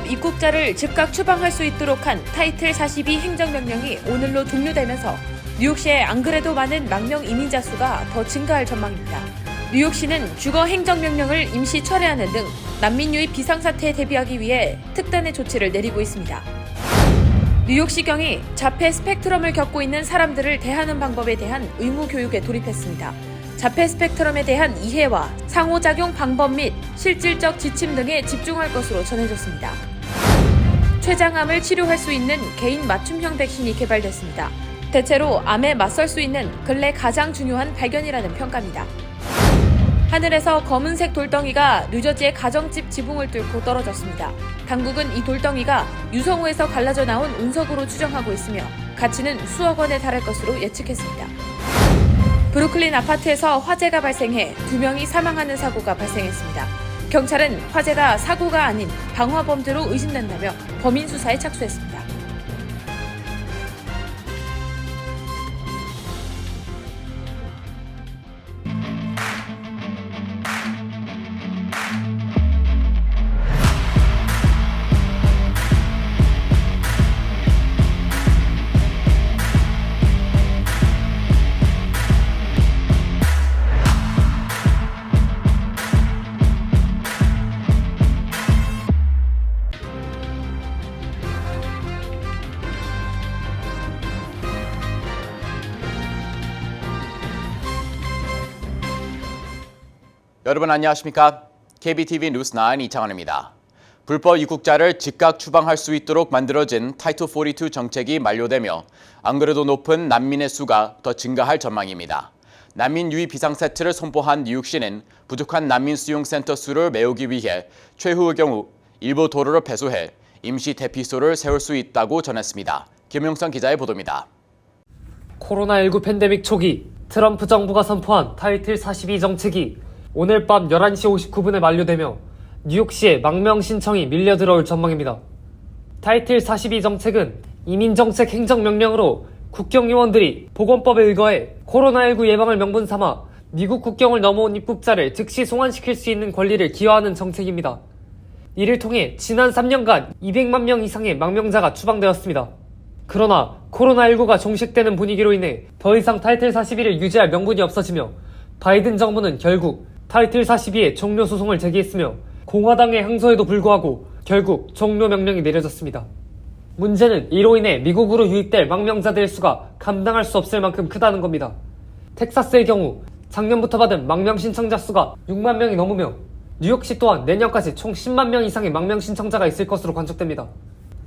불법 입국자를 즉각 추방할 수 있도록 한 타이틀 42 행정명령이 오늘로 종료되면서 뉴욕시에 안 그래도 많은 망명 이민자 수가 더 증가할 전망입니다. 뉴욕시는 주거 행정명령을 임시 철회하는 등 난민 유입 비상사태에 대비하기 위해 특단의 조치를 내리고 있습니다. 뉴욕시경이 자폐 스펙트럼을 겪고 있는 사람들을 대하는 방법에 대한 의무 교육에 돌입했습니다. 자폐 스펙트럼에 대한 이해와 상호작용 방법 및 실질적 지침 등에 집중할 것으로 전해졌습니다. 췌장암을 치료할 수 있는 개인 맞춤형 백신이 개발됐습니다. 대체로 암에 맞설 수 있는 근래 가장 중요한 발견이라는 평가입니다. 하늘에서 검은색 돌덩이가 뉴저지의 가정집 지붕을 뚫고 떨어졌습니다. 당국은 이 돌덩이가 유성우에서 갈라져 나온 운석으로 추정하고 있으며 가치는 수억 원에 달할 것으로 예측했습니다. 브루클린 아파트에서 화재가 발생해 2명이 사망하는 사고가 발생했습니다. 경찰은 화재가 사고가 아닌 방화범죄로 의심된다며 범인 수사에 착수했습니다. 여러분 안녕하십니까? KBTV 뉴스9 이창환입니다. 불법 입국자를 즉각 추방할 수 있도록 만들어진 타이틀 42 정책이 만료되며 안 그래도 높은 난민의 수가 더 증가할 전망입니다. 난민 유입 비상사태를 선포한 뉴욕시는 부족한 난민 수용센터 수를 메우기 위해 최후의 경우 일부 도로를 폐쇄해 임시 대피소를 세울 수 있다고 전했습니다. 김용선 기자의 보도입니다. 코로나19 팬데믹 초기 트럼프 정부가 선포한 타이틀 42 정책이 오늘 밤 11시 59분에 만료되며 뉴욕시에 망명 신청이 밀려 들어올 전망입니다. 타이틀 42 정책은 이민정책 행정명령으로 국경요원들이 보건법에 의거해 코로나19 예방을 명분 삼아 미국 국경을 넘어온 입국자를 즉시 송환시킬 수 있는 권리를 기여하는 정책입니다. 이를 통해 지난 3년간 200만 명 이상의 망명자가 추방되었습니다. 그러나 코로나19가 종식되는 분위기로 인해 더 이상 타이틀 42를 유지할 명분이 없어지며 바이든 정부는 결국 타이틀 42의 종료 소송을 제기했으며 공화당의 항소에도 불구하고 결국 종료 명령이 내려졌습니다. 문제는 이로 인해 미국으로 유입될 망명자들의 수가 감당할 수 없을 만큼 크다는 겁니다. 텍사스의 경우 작년부터 받은 망명 신청자 수가 6만 명이 넘으며 뉴욕시 또한 내년까지 총 10만 명 이상의 망명 신청자가 있을 것으로 관측됩니다.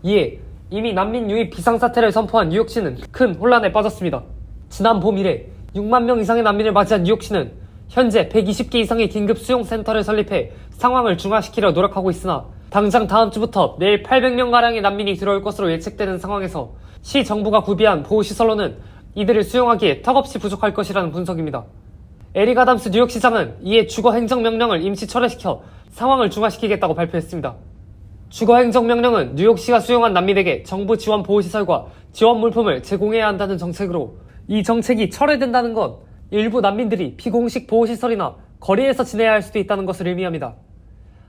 이에 이미 난민 유입 비상사태를 선포한 뉴욕시는 큰 혼란에 빠졌습니다. 지난 봄 이래 6만 명 이상의 난민을 맞이한 뉴욕시는 현재 120개 이상의 긴급 수용센터를 설립해 상황을 중화시키려 노력하고 있으나 당장 다음 주부터 매일 800명가량의 난민이 들어올 것으로 예측되는 상황에서 시 정부가 구비한 보호시설로는 이들을 수용하기에 턱없이 부족할 것이라는 분석입니다. 에릭 아담스 뉴욕시장은 이에 주거행정명령을 임시 철회시켜 상황을 중화시키겠다고 발표했습니다. 주거행정명령은 뉴욕시가 수용한 난민에게 정부 지원 보호시설과 지원 물품을 제공해야 한다는 정책으로 이 정책이 철회된다는 건 일부 난민들이 비공식 보호시설이나 거리에서 지내야 할 수도 있다는 것을 의미합니다.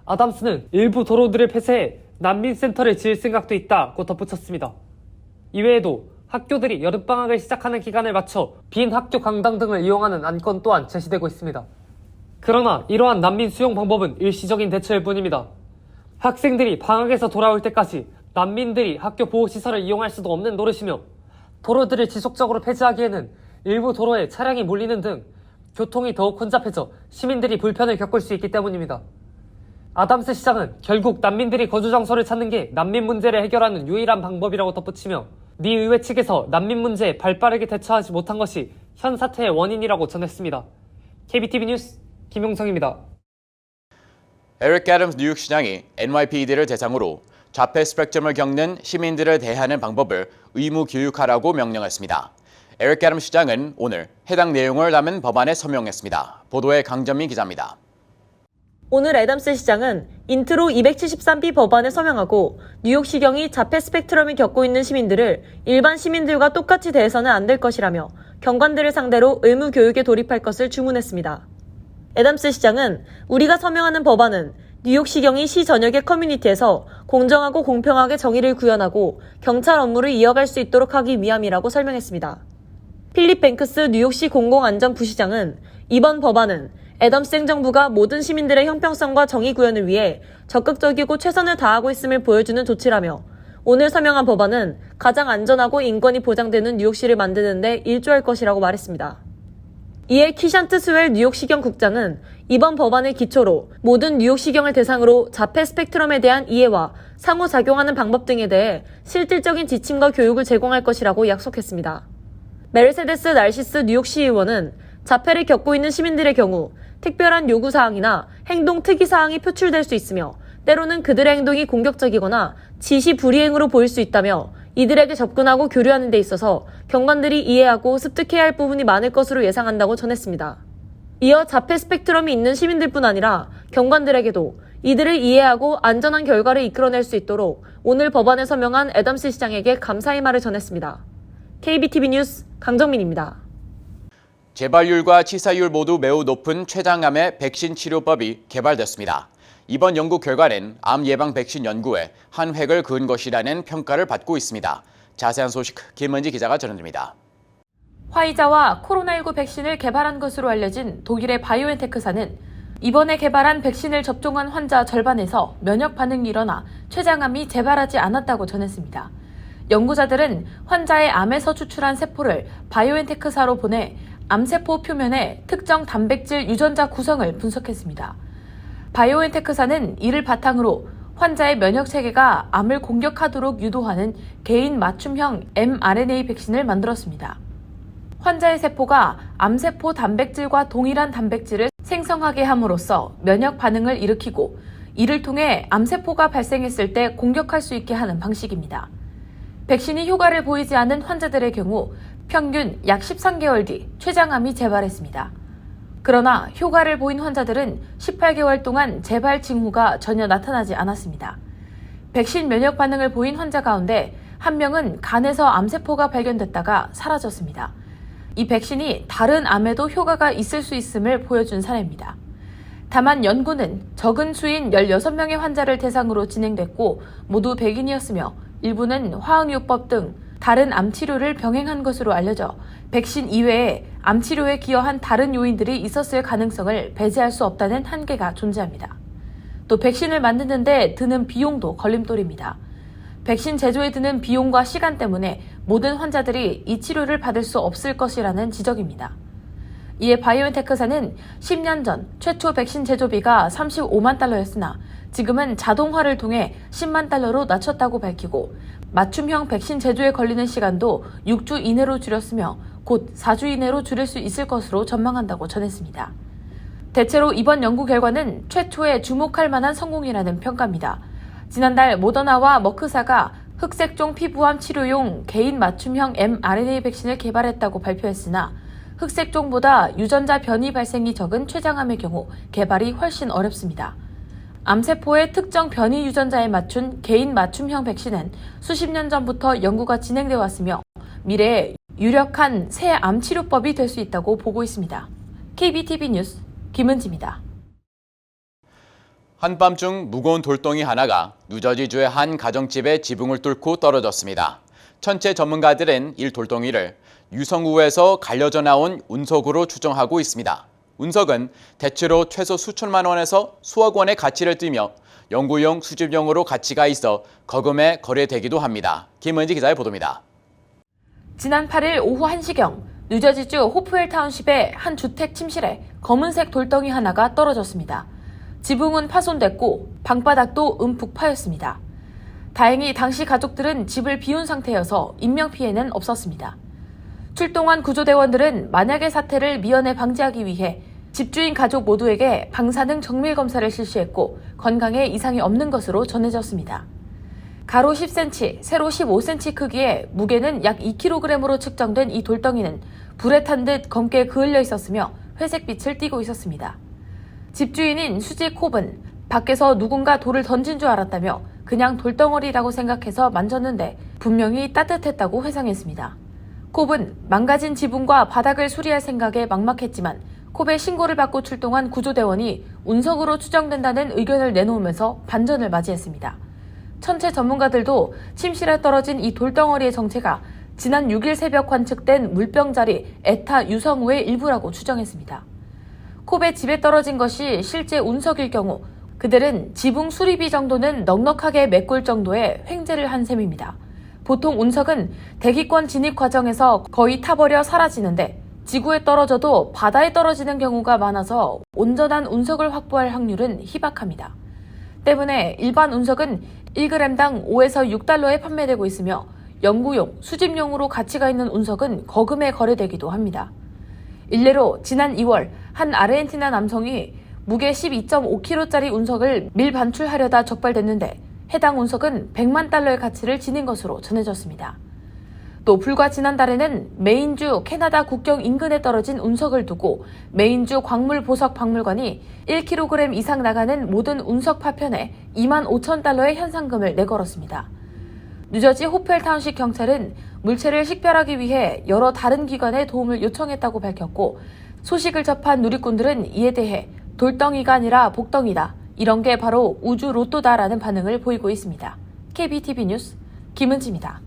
아담스는 일부 도로들을 폐쇄해 난민센터를 지을 생각도 있다고 덧붙였습니다. 이외에도 학교들이 여름방학을 시작하는 기간을 맞춰 빈 학교 강당 등을 이용하는 안건 또한 제시되고 있습니다. 그러나 이러한 난민 수용 방법은 일시적인 대처일 뿐입니다. 학생들이 방학에서 돌아올 때까지 난민들이 학교 보호시설을 이용할 수도 없는 노릇이며 도로들을 지속적으로 폐지하기에는 일부 도로에 차량이 몰리는 등 교통이 더욱 혼잡해져 시민들이 불편을 겪을 수 있기 때문입니다. 아담스 시장은 결국 난민들이 거주 장소를 찾는 게 난민 문제를 해결하는 유일한 방법이라고 덧붙이며 미 의회 측에서 난민 문제에 발빠르게 대처하지 못한 것이 현 사태의 원인이라고 전했습니다. KBTV 뉴스 김용성입니다. 에릭 애덤스 뉴욕시장이 NYPD를 대상으로 자폐 스펙트럼을 겪는 시민들을 대하는 방법을 의무 교육하라고 명령했습니다. 에릭 애덤스 시장은 오늘 해당 내용을 담은 법안에 서명했습니다. 보도에 강전민 기자입니다. 오늘 애덤스 시장은 인트로 273B 법안에 서명하고 뉴욕시경이 자폐 스펙트럼을 겪고 있는 시민들을 일반 시민들과 똑같이 대해서는 안 될 것이라며 경관들을 상대로 의무 교육에 돌입할 것을 주문했습니다. 애덤스 시장은 우리가 서명하는 법안은 뉴욕시경이 시 전역의 커뮤니티에서 공정하고 공평하게 정의를 구현하고 경찰 업무를 이어갈 수 있도록 하기 위함이라고 설명했습니다. 필립 뱅크스 뉴욕시 공공안전부시장은 이번 법안은 애덤스 행정부가 모든 시민들의 형평성과 정의 구현을 위해 적극적이고 최선을 다하고 있음을 보여주는 조치라며 오늘 서명한 법안은 가장 안전하고 인권이 보장되는 뉴욕시를 만드는 데 일조할 것이라고 말했습니다. 이에 키샨트 스웰 뉴욕시경 국장은 이번 법안을 기초로 모든 뉴욕시경을 대상으로 자폐 스펙트럼에 대한 이해와 상호작용하는 방법 등에 대해 실질적인 지침과 교육을 제공할 것이라고 약속했습니다. 메르세데스 날시스 뉴욕시 의원은 자폐를 겪고 있는 시민들의 경우 특별한 요구사항이나 행동 특이사항이 표출될 수 있으며 때로는 그들의 행동이 공격적이거나 지시 불이행으로 보일 수 있다며 이들에게 접근하고 교류하는 데 있어서 경관들이 이해하고 습득해야 할 부분이 많을 것으로 예상한다고 전했습니다. 이어 자폐 스펙트럼이 있는 시민들뿐 아니라 경관들에게도 이들을 이해하고 안전한 결과를 이끌어낼 수 있도록 오늘 법안에 서명한 애덤스 시장에게 감사의 말을 전했습니다. KBTV 뉴스 강정민입니다. 재발률과 치사율 모두 매우 높은 췌장암의 백신 치료법이 개발됐습니다. 이번 연구 결과는 암 예방 백신 연구에 한 획을 그은 것이라는 평가를 받고 있습니다. 자세한 소식 김은지 기자가 전해드립니다. 화이자와 코로나19 백신을 개발한 것으로 알려진 독일의 바이오엔테크사는 이번에 개발한 백신을 접종한 환자 절반에서 면역 반응이 일어나 췌장암이 재발하지 않았다고 전했습니다. 연구자들은 환자의 암에서 추출한 세포를 바이오엔테크사로 보내 암세포 표면의 특정 단백질 유전자 구성을 분석했습니다. 바이오엔테크사는 이를 바탕으로 환자의 면역 체계가 암을 공격하도록 유도하는 개인 맞춤형 mRNA 백신을 만들었습니다. 환자의 세포가 암세포 단백질과 동일한 단백질을 생성하게 함으로써 면역 반응을 일으키고 이를 통해 암세포가 발생했을 때 공격할 수 있게 하는 방식입니다. 백신이 효과를 보이지 않은 환자들의 경우 평균 약 13개월 뒤 췌장암이 재발했습니다. 그러나 효과를 보인 환자들은 18개월 동안 재발 징후가 전혀 나타나지 않았습니다. 백신 면역 반응을 보인 환자 가운데 한 명은 간에서 암세포가 발견됐다가 사라졌습니다. 이 백신이 다른 암에도 효과가 있을 수 있음을 보여준 사례입니다. 다만 연구는 적은 수인 16명의 환자를 대상으로 진행됐고 모두 백인이었으며 일부는 화학요법 등 다른 암치료를 병행한 것으로 알려져 백신 이외에 암치료에 기여한 다른 요인들이 있었을 가능성을 배제할 수 없다는 한계가 존재합니다. 또 백신을 만드는 데 드는 비용도 걸림돌입니다. 백신 제조에 드는 비용과 시간 때문에 모든 환자들이 이 치료를 받을 수 없을 것이라는 지적입니다. 이에 바이오엔테크사는 10년 전 최초 백신 제조비가 35만 달러였으나 지금은 자동화를 통해 10만 달러로 낮췄다고 밝히고 맞춤형 백신 제조에 걸리는 시간도 6주 이내로 줄였으며 곧 4주 이내로 줄일 수 있을 것으로 전망한다고 전했습니다. 대체로 이번 연구 결과는 최초의 주목할 만한 성공이라는 평가입니다. 지난달 모더나와 머크사가 흑색종 피부암 치료용 개인 맞춤형 mRNA 백신을 개발했다고 발표했으나 흑색종보다 유전자 변이 발생이 적은 췌장암의 경우 개발이 훨씬 어렵습니다. 암세포의 특정 변이 유전자에 맞춘 개인 맞춤형 백신은 수십 년 전부터 연구가 진행되어 왔으며 미래에 유력한 새 암치료법이 될 수 있다고 보고 있습니다. KBTV 뉴스 김은지입니다. 한밤중 무거운 돌덩이 하나가 뉴저지주의 한 가정집의 지붕을 뚫고 떨어졌습니다. 천체 전문가들은 이 돌덩이를 유성우에서 갈려져 나온 운석으로 추정하고 있습니다. 운석은 대체로 최소 수천만 원에서 수억 원의 가치를 띠며 연구용, 수집용으로 가치가 있어 거금에 거래되기도 합니다. 김은지 기자의 보도입니다. 지난 8일 오후 1시경 뉴저지주 호프웰 타운십의 한 주택 침실에 검은색 돌덩이 하나가 떨어졌습니다. 지붕은 파손됐고 방바닥도 움푹 파였습니다. 다행히 당시 가족들은 집을 비운 상태여서 인명피해는 없었습니다. 출동한 구조대원들은 만약의 사태를 미연에 방지하기 위해 집주인 가족 모두에게 방사능 정밀 검사를 실시했고 건강에 이상이 없는 것으로 전해졌습니다. 가로 10cm, 세로 15cm 크기에 무게는 약 2kg으로 측정된 이 돌덩이는 불에 탄 듯 검게 그을려 있었으며 회색빛을 띠고 있었습니다. 집주인인 수지 콥은 밖에서 누군가 돌을 던진 줄 알았다며 그냥 돌덩어리라고 생각해서 만졌는데 분명히 따뜻했다고 회상했습니다. 콥은 망가진 지붕과 바닥을 수리할 생각에 막막했지만 콥의 신고를 받고 출동한 구조대원이 운석으로 추정된다는 의견을 내놓으면서 반전을 맞이했습니다. 천체 전문가들도 침실에 떨어진 이 돌덩어리의 정체가 지난 6일 새벽 관측된 물병자리 에타 유성우의 일부라고 추정했습니다. 콥의 집에 떨어진 것이 실제 운석일 경우 그들은 지붕 수리비 정도는 넉넉하게 메꿀 정도의 횡재를 한 셈입니다. 보통 운석은 대기권 진입 과정에서 거의 타버려 사라지는데 지구에 떨어져도 바다에 떨어지는 경우가 많아서 온전한 운석을 확보할 확률은 희박합니다. 때문에 일반 운석은 1g당 5에서 6달러에 판매되고 있으며 연구용, 수집용으로 가치가 있는 운석은 거금에 거래되기도 합니다. 일례로 지난 2월 한 아르헨티나 남성이 무게 12.5kg짜리 운석을 밀반출하려다 적발됐는데 해당 운석은 100만 달러의 가치를 지닌 것으로 전해졌습니다. 또 불과 지난달에는 메인주 캐나다 국경 인근에 떨어진 운석을 두고 메인주 광물 보석 박물관이 1kg 이상 나가는 모든 운석 파편에 2만 5천 달러의 현상금을 내걸었습니다. 뉴저지 호펠 타운시 경찰은 물체를 식별하기 위해 여러 다른 기관의 도움을 요청했다고 밝혔고 소식을 접한 누리꾼들은 이에 대해 돌덩이가 아니라 복덩이다. 이런 게 바로 우주 로또다라는 반응을 보이고 있습니다. KBTV 뉴스 김은지입니다.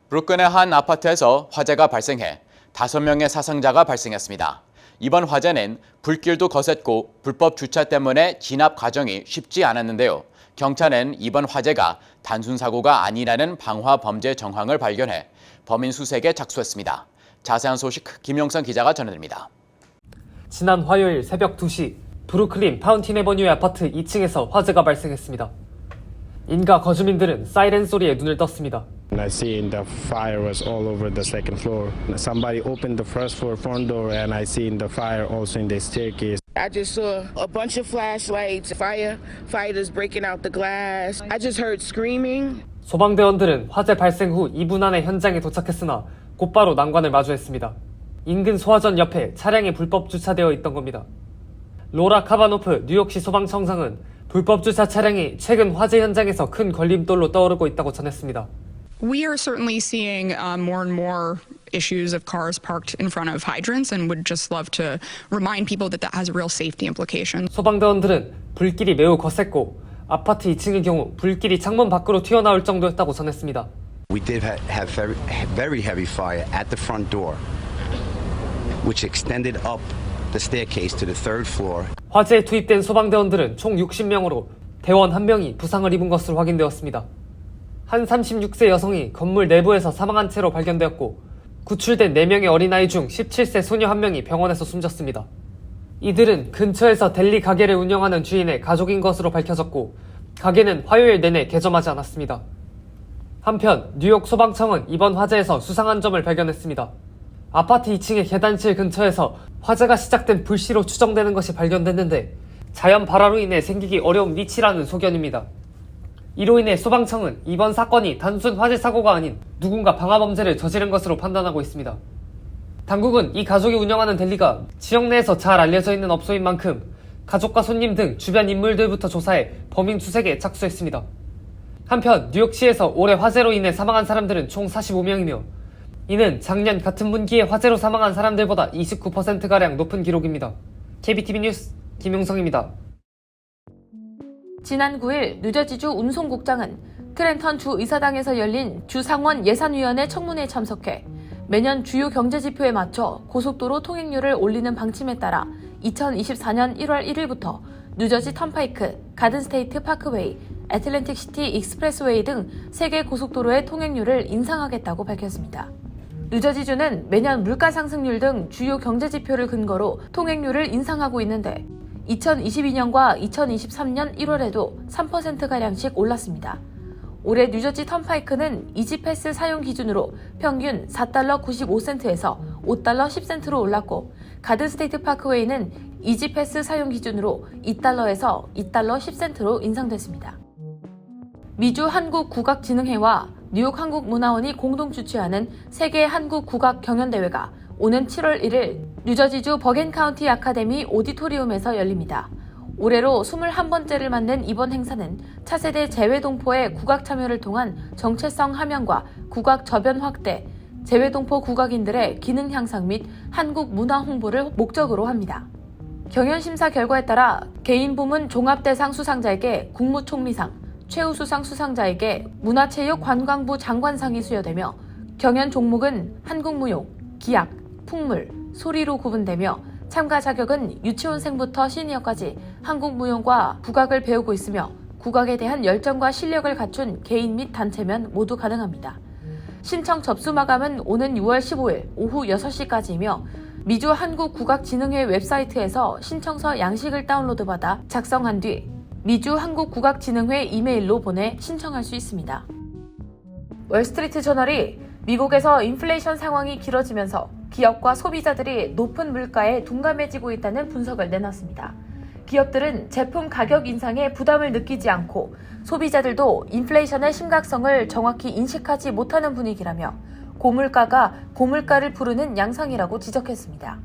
브루클린의 한 아파트에서 화재가 발생해 5명의 사상자가 발생했습니다. 이번 화재는 불길도 거셌고 불법 주차 때문에 진압 과정이 쉽지 않았는데요. 경찰은 이번 화재가 단순 사고가 아니라는 방화 범죄 정황을 발견해 범인 수색에 착수했습니다. 자세한 소식 김용선 기자가 전해드립니다. 지난 화요일 새벽 2시 브루클린 파운틴 애버뉴의 아파트 2층에서 화재가 발생했습니다. 인가 거주민들은 사이렌 소리에 눈을 떴습니다. I seen the fire was all over the second floor. Somebody opened the first floor front door and I seen the fire also in the staircase. I just saw a bunch of flashlights, firefighters breaking out the glass. I just heard screaming. 소방대원들은 화재 발생 후 2분 안에 현장에 도착했으나 곧바로 난관을 마주했습니다. 인근 소화전 옆에 차량이 불법 주차되어 있던 겁니다. 로라 카바노프 뉴욕시 소방청장은 불법 주차 차량이 최근 화재 현장에서 큰 걸림돌로 떠오르고 있다고 전했습니다. We are certainly seeing more and more issues of cars parked in front of hydrants and would just love to remind people that that has real safety implications. 소방대원들은 불길이 매우 거셌고 아파트 2층의 경우 불길이 창문 밖으로 튀어나올 정도였다고 전했습니다. We did have very heavy fire at the front door, which extended up the staircase to the third floor. 화재에 투입된 소방대원들은 총 60명으로 대원 1명이 부상을 입은 것으로 확인되었습니다. 한 36세 여성이 건물 내부에서 사망한 채로 발견되었고 구출된 4명의 어린아이 중 17세 소녀 1명이 병원에서 숨졌습니다. 이들은 근처에서 델리 가게를 운영하는 주인의 가족인 것으로 밝혀졌고 가게는 화요일 내내 개점하지 않았습니다. 한편 뉴욕 소방청은 이번 화재에서 수상한 점을 발견했습니다. 아파트 2층의 계단실 근처에서 화재가 시작된 불씨로 추정되는 것이 발견됐는데 자연 발화로 인해 생기기 어려운 니치라는 소견입니다. 이로 인해 소방청은 이번 사건이 단순 화재 사고가 아닌 누군가 방화 범죄를 저지른 것으로 판단하고 있습니다. 당국은 이 가족이 운영하는 델리가 지역 내에서 잘 알려져 있는 업소인 만큼 가족과 손님 등 주변 인물들부터 조사해 범인 수색에 착수했습니다. 한편 뉴욕시에서 올해 화재로 인해 사망한 사람들은 총 45명이며 이는 작년 같은 분기에 화재로 사망한 사람들보다 29%가량 높은 기록입니다. KBTV 뉴스 김용성입니다. 지난 9일 뉴저지주 운송국장은 트렌턴 주 의사당에서 열린 주상원 예산위원회 청문회에 참석해 매년 주요 경제지표에 맞춰 고속도로 통행료를 올리는 방침에 따라 2024년 1월 1일부터 뉴저지 턴파이크, 가든스테이트 파크웨이, 애틀랜틱 시티 익스프레스웨이 등 3개 고속도로의 통행료를 인상하겠다고 밝혔습니다. 뉴저지주는 매년 물가 상승률 등 주요 경제지표를 근거로 통행료를 인상하고 있는데 2022년과 2023년 1월에도 3%가량씩 올랐습니다. 올해 뉴저지 턴파이크는 이지패스 사용 기준으로 평균 4달러 95센트에서 5달러 10센트로 올랐고 가든스테이트 파크웨이는 이지패스 사용 기준으로 2달러에서 2달러 10센트로 인상됐습니다. 미주 한국국악진흥회와 뉴욕 한국문화원이 공동 주최하는 세계 한국국악 경연대회가 오는 7월 1일 뉴저지주 버겐카운티 아카데미 오디토리움에서 열립니다. 올해로 21번째를 맞는 이번 행사는 차세대 재외동포의 국악 참여를 통한 정체성 함양과 국악 저변 확대, 재외동포 국악인들의 기능 향상 및 한국 문화 홍보를 목적으로 합니다. 경연심사 결과에 따라 개인 부문 종합대상 수상자에게 국무총리상, 최우수상 수상자에게 문화체육관광부 장관상이 수여되며 경연 종목은 한국무용, 기악, 풍물, 소리로 구분되며 참가 자격은 유치원생부터 시니어까지 한국무용과 국악을 배우고 있으며 국악에 대한 열정과 실력을 갖춘 개인 및 단체면 모두 가능합니다. 신청 접수 마감은 오는 6월 15일 오후 6시까지이며 미주 한국국악진흥회 웹사이트에서 신청서 양식을 다운로드받아 작성한 뒤 미주 한국국악진흥회 이메일로 보내 신청할 수 있습니다. 월스트리트 저널이 미국에서 인플레이션 상황이 길어지면서 기업과 소비자들이 높은 물가에 둔감해지고 있다는 분석을 내놨습니다. 기업들은 제품 가격 인상에 부담을 느끼지 않고 소비자들도 인플레이션의 심각성을 정확히 인식하지 못하는 분위기라며 고물가가 고물가를 부르는 양상이라고 지적했습니다.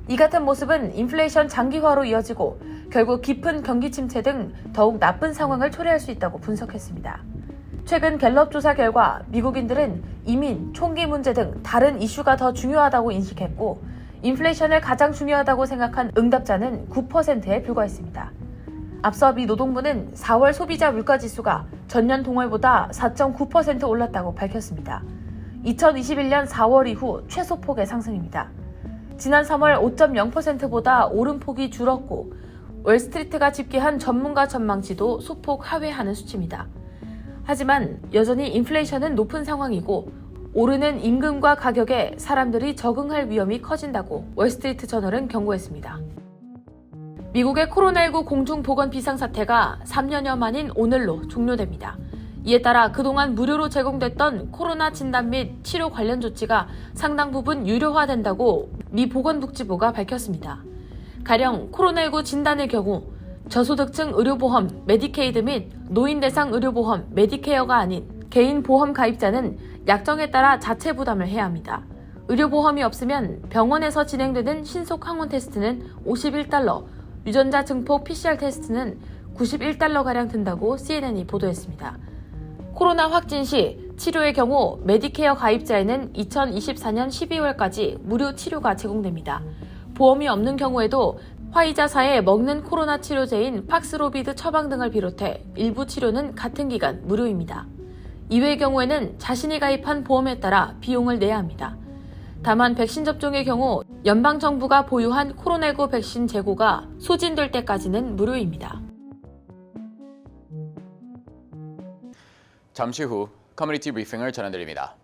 이 같은 모습은 인플레이션 장기화로 이어지고 결국 깊은 경기 침체 등 더욱 나쁜 상황을 초래할 수 있다고 분석했습니다. 최근 갤럽 조사 결과 미국인들은 이민, 총기 문제 등 다른 이슈가 더 중요하다고 인식했고 인플레이션을 가장 중요하다고 생각한 응답자는 9%에 불과했습니다. 앞서 미 노동부는 4월 소비자 물가지수가 전년 동월보다 4.9% 올랐다고 밝혔습니다. 2021년 4월 이후 최소폭의 상승입니다. 지난 3월 5.0%보다 오름폭이 줄었고 월스트리트가 집계한 전문가 전망치도 소폭 하회하는 수치입니다. 하지만 여전히 인플레이션은 높은 상황이고 오르는 임금과 가격에 사람들이 적응할 위험이 커진다고 월스트리트 저널은 경고했습니다. 미국의 코로나19 공중보건 비상사태가 3년여 만인 오늘로 종료됩니다. 이에 따라 그동안 무료로 제공됐던 코로나 진단 및 치료 관련 조치가 상당 부분 유료화된다고 미 보건복지부가 밝혔습니다. 가령 코로나19 진단의 경우 저소득층 의료보험 메디케이드 및 노인 대상 의료보험 메디케어가 아닌 개인 보험 가입자는 약정에 따라 자체 부담을 해야 합니다. 의료보험이 없으면 병원에서 진행되는 신속 항원 테스트는 $51, 유전자 증폭 PCR 테스트는 $91가량 든다고 CNN이 보도했습니다. 코로나 확진 시 치료의 경우 메디케어 가입자에는 2024년 12월까지 무료 치료가 제공됩니다. 보험이 없는 경우에도 화이자사의 먹는 코로나 치료제인 팍스로비드 처방 등을 비롯해 일부 치료는 같은 기간 무료입니다. 이외의 경우에는 자신이 가입한 보험에 따라 비용을 내야 합니다. 다만 백신 접종의 경우 연방정부가 보유한 코로나19 백신 재고가 소진될 때까지는 무료입니다. 잠시 후 커뮤니티 브리핑을 전해드립니다.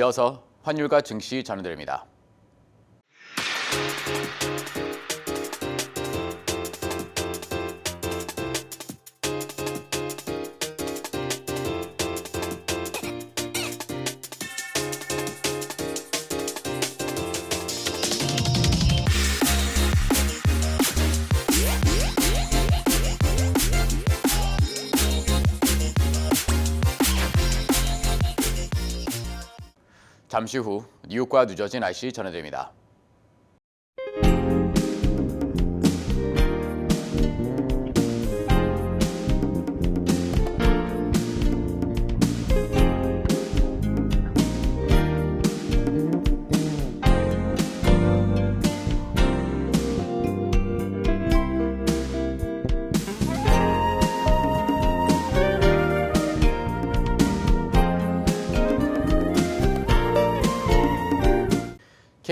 이어서 환율과 증시 전해드립니다. 잠시 후 뉴욕과 뉴저지 날씨 전해드립니다.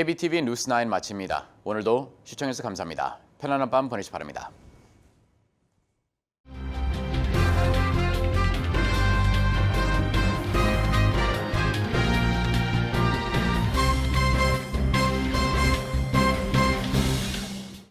KBTV 뉴스9 마칩니다. 오늘도 시청해주셔서 감사합니다. 편안한 밤 보내시기 바랍니다.